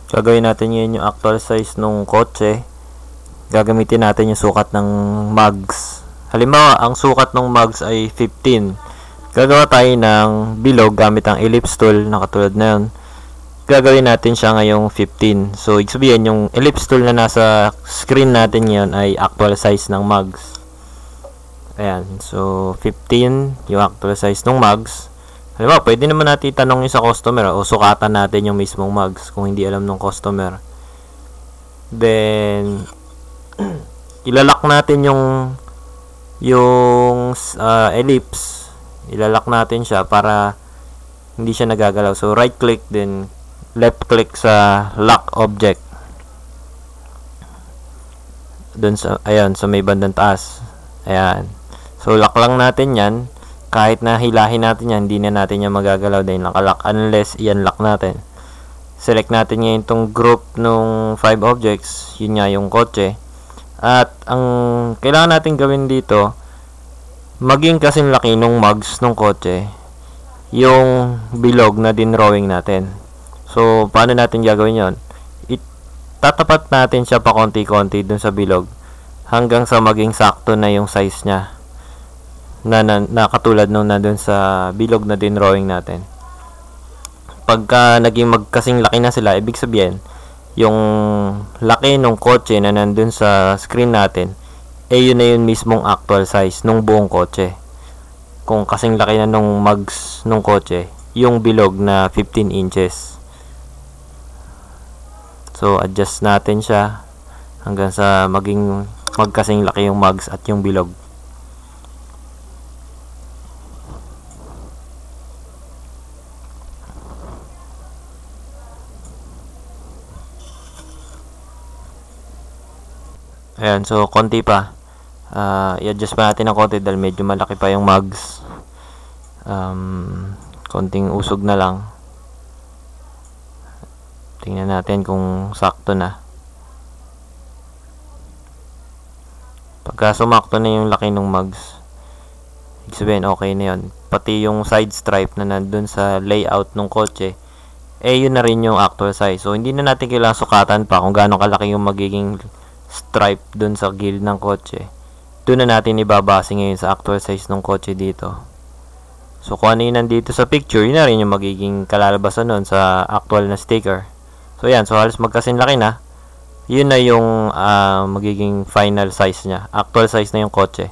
Gagawin natin ngayon yung actual size ng kotse. Gagamitin natin yung sukat ng mugs. Halimbawa, ang sukat ng mugs ay 15. Gagawa tayo ng bilog gamit ang ellipse tool na katulad na yun. Gagawin natin siya ngayong 15. So, ibig sabihin, yung ellipse tool na nasa screen natin ngayon ay actual size ng mugs. Ayan. So, 15 yung actual size ng mugs. Halimbawa, pwede naman natin itanong yung sa customer o sukatan natin yung mismong mugs kung hindi alam ng customer. Then, ilalak natin yung ellipse. Ilalak natin siya para hindi siya nagagalaw. So, right click, then left click sa lock object. Doon sa, ayan, sa may bandang taas. Ayan. So, lock lang natin yan. Kahit na hilahin natin yan, hindi na natin yan magagalaw dahil nakalock unless i-unlock natin. Select natin ngayon itong group ng 5 objects. Yun nga yung kotse. At ang kailangan natin gawin dito, maging kasing laki ng mugs ng kotse yung bilog na dinrawing natin. So, paano natin gagawin yon? Tatapat natin siya pa konti-konti dun sa bilog hanggang sa maging sakto na yung size niya. Na katulad nung nandun sa bilog na dinrawing natin. Pagka naging magkasing laki na sila, ibig sabihin, yung laki ng kotse na nandun sa screen natin, yun na yun mismong actual size ng buong kotse. Kung kasing laki na nung mugs ng kotse, yung bilog na 15 inches. So, adjust natin siya hanggang sa maging magkasing laki yung mugs at yung bilog. Ayan, so konti pa. I-adjust pa natin ng konti dahil medyo malaki pa yung mugs. Konting usog na lang. Tingnan natin kung sakto na. Pagka sumakto na yung laki ng mugs, ibig sabihin okay na yun. Pati yung side stripe na nandun sa layout ng kotse, yun na rin yung actual size. So, hindi na natin kailangan sukatan pa kung gaano kalaki yung magiging stripe dun sa gilid ng kotse. Doon na natin ibabase ngayon sa actual size ng kotse dito. So, kung ano yung nandito sa picture, yun na rin yung magiging kalalabasan nun sa actual na sticker. So, yan. So, halos magkasing laki na. Yun na yung magiging final size niya. Actual size na yung kotse.